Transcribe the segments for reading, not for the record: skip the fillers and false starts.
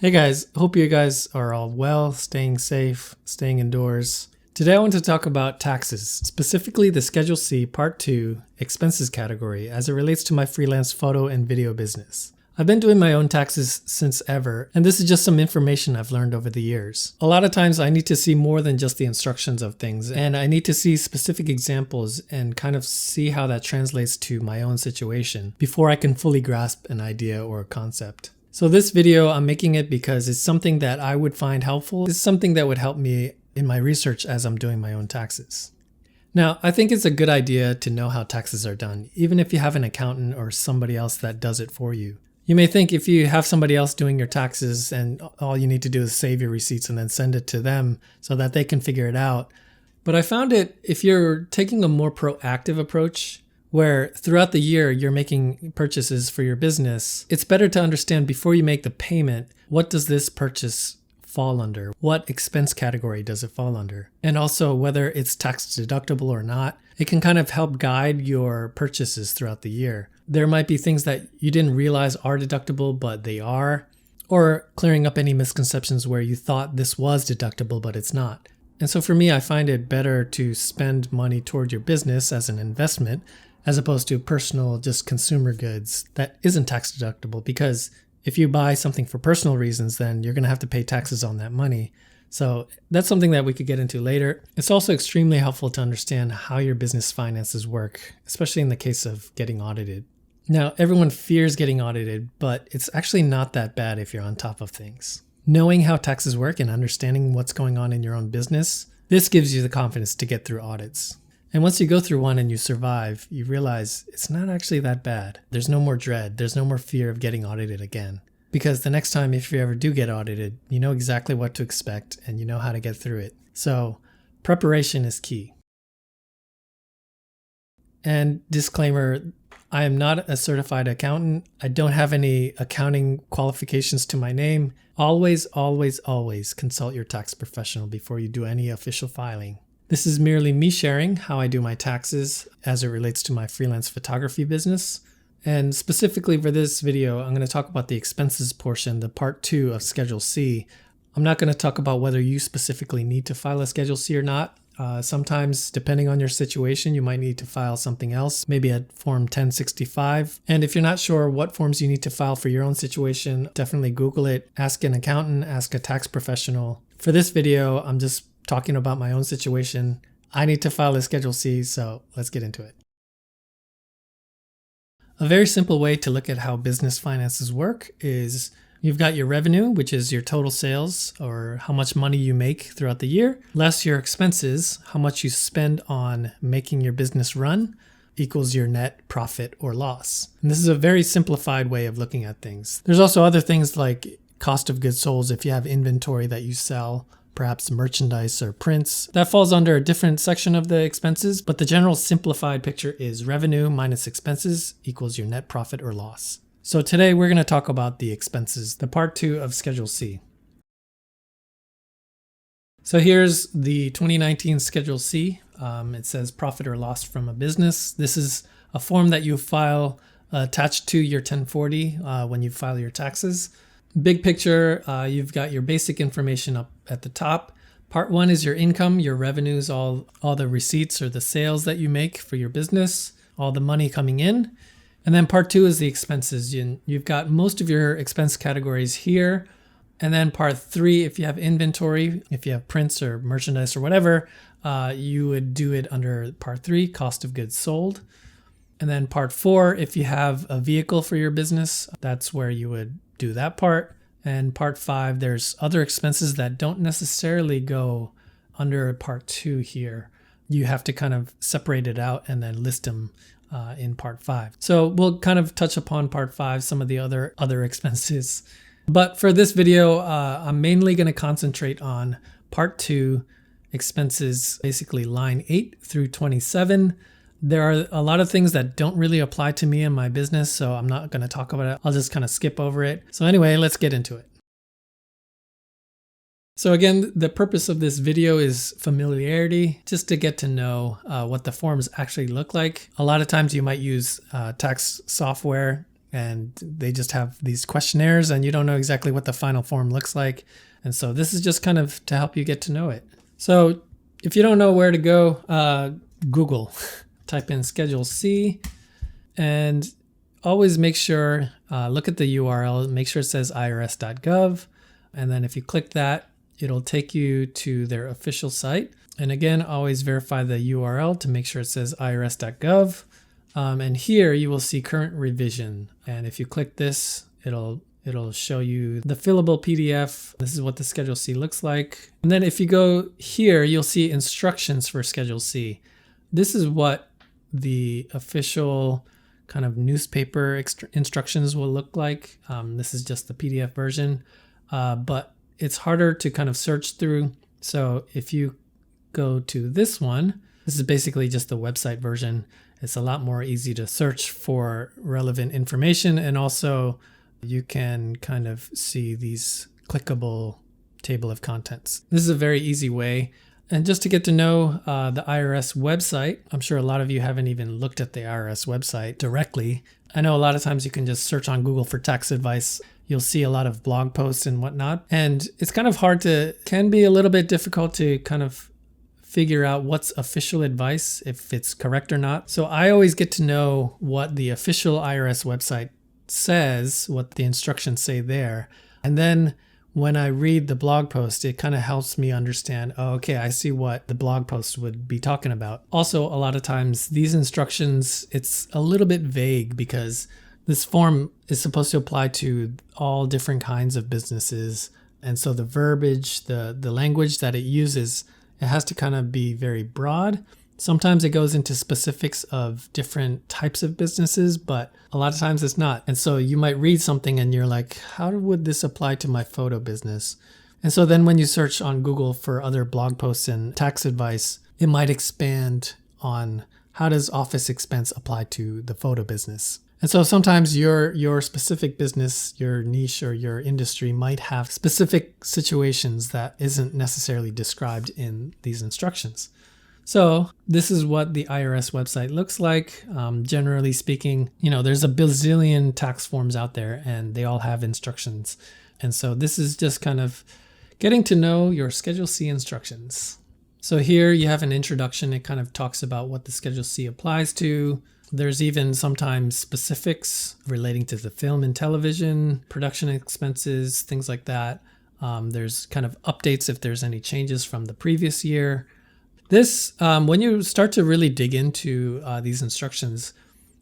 Hey guys, hope you guys are all well, staying safe, staying indoors. Today I want to talk about taxes, specifically the Schedule C Part 2 expenses category as it relates to my freelance photo and video business. I've been doing my own taxes since ever, and this is just some information I've learned over the years. A lot of times I need to see more than just the instructions of things, and I need to see specific examples and kind of see how that translates to my own situation before I can fully grasp an idea or a concept. So this video, I'm making it because it's something that I would find helpful. It's something that would help me in my research as I'm doing my own taxes. Now, I think it's a good idea to know how taxes are done, even if you have an accountant or somebody else that does it for you. You may think if you have somebody else doing your taxes and all you need to do is save your receipts and then send it to them so that they can figure it out. But I found it, if you're taking a more proactive approach, where throughout the year you're making purchases for your business, it's better to understand before you make the payment, what does this purchase fall under? What expense category does it fall under? And also whether it's tax deductible or not. It can kind of help guide your purchases throughout the year. There might be things that you didn't realize are deductible, but they are, or clearing up any misconceptions where you thought this was deductible, but it's not. And so for me, I find it better to spend money toward your business as an investment as opposed to personal, just consumer goods that isn't tax deductible, because if you buy something for personal reasons, then you're going to have to pay taxes on that money. So that's something that we could get into later. It's also extremely helpful to understand how your business finances work, especially in the case of getting audited. Now, everyone fears getting audited, but it's actually not that bad if you're on top of things. Knowing how taxes work and understanding what's going on in your own business, this gives you the confidence to get through audits. And once you go through one and you survive, you realize it's not actually that bad. There's no more dread. There's no more fear of getting audited again. Because the next time, if you ever do get audited, you know exactly what to expect and you know how to get through it. So preparation is key. And disclaimer, I am not a certified accountant. I don't have any accounting qualifications to my name. Always, always, always consult your tax professional before you do any official filing. This is merely me sharing how I do my taxes as it relates to my freelance photography business. And specifically for this video, I'm going to talk about the expenses portion, the part 2 of Schedule C. I'm not going to talk about whether you specifically need to file a Schedule C or not. Sometimes, depending on your situation, you might need to file something else, maybe a Form 1065. And if you're not sure what forms you need to file for your own situation, definitely Google it, ask an accountant, ask a tax professional. For this video, I'm just talking about my own situation. I need to file a Schedule C, so let's get into it. A very simple way to look at how business finances work is you've got your revenue, which is your total sales or how much money you make throughout the year, less your expenses, how much you spend on making your business run, equals your net profit or loss. And this is a very simplified way of looking at things. There's also other things like cost of goods sold if you have inventory that you sell, perhaps merchandise or prints. That falls under a different section of the expenses, but the general simplified picture is revenue minus expenses equals your net profit or loss. So today we're going to talk about the expenses, the part 2 of Schedule C. So here's the 2019 Schedule C. It says profit or loss from a business. This is a form that you file attached to your 1040 when you file your taxes. Big picture, you've got your basic information up at the top. Part 1 is your income, your revenues, all the receipts or the sales that you make for your business, all the money coming in. And then part 2 is the expenses. You've got most of your expense categories here. And then part 3, if you have inventory, if you have prints or merchandise or whatever, you would do it under part 3, cost of goods sold. And then part 4, if you have a vehicle for your business, that's where you would do that part. And part 5, there's other expenses that don't necessarily go under part 2 here. You have to kind of separate it out and then list them in part 5. So we'll kind of touch upon part 5, some of the other expenses. But for this video, I'm mainly going to concentrate on part 2 expenses, basically line 8 through 27. There are a lot of things that don't really apply to me in my business, so I'm not going to talk about it. I'll just kind of skip over it. So anyway, let's get into it. So again, the purpose of this video is familiarity, just to get to know what the forms actually look like. A lot of times you might use tax software and they just have these questionnaires and you don't know exactly what the final form looks like. And so this is just kind of to help you get to know it. So if you don't know where to go, Google, type in Schedule C, and always make sure, look at the URL, make sure it says IRS.GOV. And then if you click that, it'll take you to their official site. And again, always verify the URL to make sure it says IRS.GOV. And here you will see current revision. And if you click this, it'll show you the fillable PDF. This is what the Schedule C looks like. And then if you go here, you'll see instructions for Schedule C. This is what the official kind of newspaper instructions will look like. This is just the PDF version, but it's harder to kind of search through. So if you go to this one, this is basically just the website version. It's a lot more easy to search for relevant information, and also you can kind of see these clickable table of contents. This is a very easy way. And just to get to know the IRS website, I'm sure a lot of you haven't even looked at the IRS website directly. I know a lot of times you can just search on Google for tax advice. You'll see a lot of blog posts and whatnot. And it's kind of can be a little bit difficult to kind of figure out what's official advice, if it's correct or not. So I always get to know what the official IRS website says, what the instructions say there. And then when I read the blog post, it kind of helps me understand, oh, okay, I see what the blog post would be talking about. Also, a lot of times these instructions, it's a little bit vague because this form is supposed to apply to all different kinds of businesses. And so the verbiage, the language that it uses, it has to kind of be very broad. Sometimes it goes into specifics of different types of businesses, but a lot of times it's not. And so you might read something and you're like, how would this apply to my photo business? And so then when you search on Google for other blog posts and tax advice, it might expand on how does office expense apply to the photo business. And so sometimes your specific business, your niche or your industry might have specific situations that isn't necessarily described in these instructions. So this is what the IRS website looks like. Generally speaking, there's a bazillion tax forms out there and they all have instructions. And so this is just kind of getting to know your Schedule C instructions. So here you have an introduction. It kind of talks about what the Schedule C applies to. There's even sometimes specifics relating to the film and television, production expenses, things like that. There's kind of updates if there's any changes from the previous year. This, when you start to really dig into these instructions,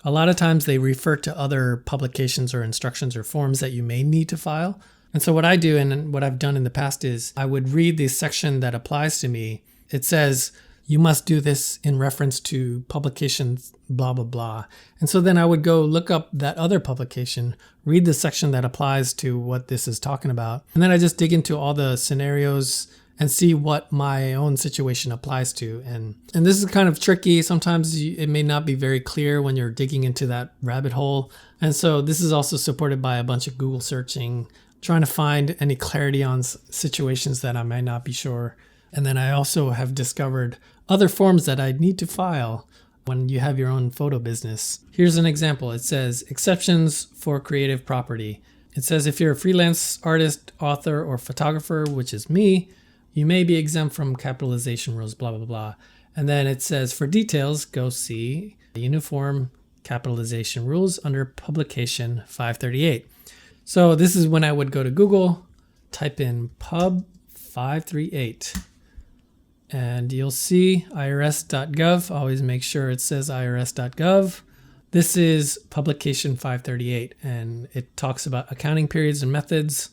a lot of times they refer to other publications or instructions or forms that you may need to file. And so what I do and what I've done in the past is I would read the section that applies to me. It says, you must do this in reference to publications, blah, blah, blah. And so then I would go look up that other publication, read the section that applies to what this is talking about. And then I just dig into all the scenarios and see what my own situation applies to. And this is kind of tricky. Sometimes it may not be very clear when you're digging into that rabbit hole. And so this is also supported by a bunch of Google searching, trying to find any clarity on situations that I might not be sure. And then I also have discovered other forms that I need to file when you have your own photo business. Here's an example. It says exceptions for creative property. It says if you're a freelance artist, author, or photographer, which is me, you may be exempt from capitalization rules, blah, blah, blah. And then it says for details, go see Uniform Capitalization Rules under Publication 538. So this is when I would go to Google, type in Pub 538. And you'll see IRS.gov. Always make sure it says IRS.gov. This is Publication 538, and it talks about accounting periods and methods.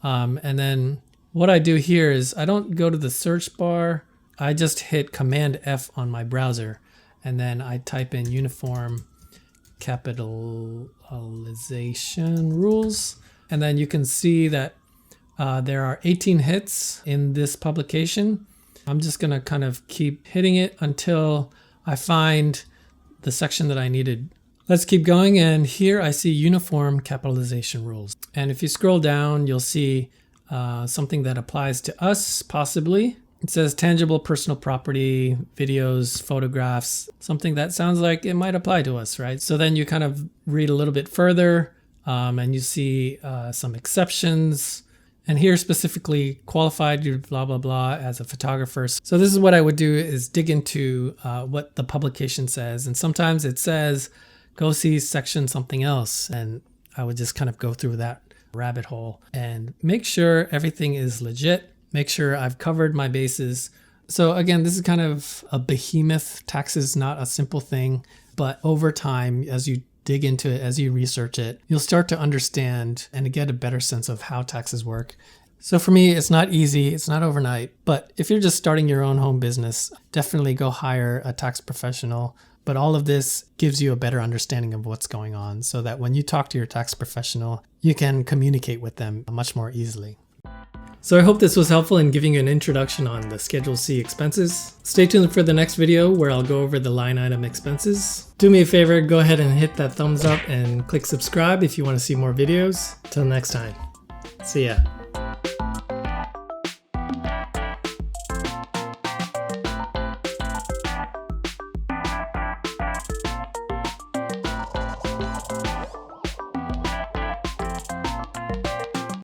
And then what I do here is I don't go to the search bar. I just hit Command F on my browser, and then I type in Uniform Capitalization Rules. And then you can see that there are 18 hits in this publication. I'm just going to kind of keep hitting it until I find the section that I needed. Let's keep going. And here I see Uniform Capitalization Rules. And if you scroll down, you'll see something that applies to us, possibly. It says tangible personal property, videos, photographs, something that sounds like it might apply to us, right? So then you kind of read a little bit further. and you see some exceptions. And here specifically qualified, blah, blah, blah, as a photographer. So this is what I would do, is dig into what the publication says. And sometimes it says, go see section something else. And I would just kind of go through that rabbit hole and make sure everything is legit. Make sure I've covered my bases. So again, this is kind of a behemoth. Tax is not a simple thing, but over time, as you dig into it, as you research it, you'll start to understand and get a better sense of how taxes work. So for me, it's not easy, it's not overnight, but if you're just starting your own home business, definitely go hire a tax professional. But all of this gives you a better understanding of what's going on so that when you talk to your tax professional, you can communicate with them much more easily. So I hope this was helpful in giving you an introduction on the Schedule C expenses. Stay tuned for the next video where I'll go over the line item expenses. Do me a favor, go ahead and hit that thumbs up and click subscribe if you want to see more videos. Till next time. See ya.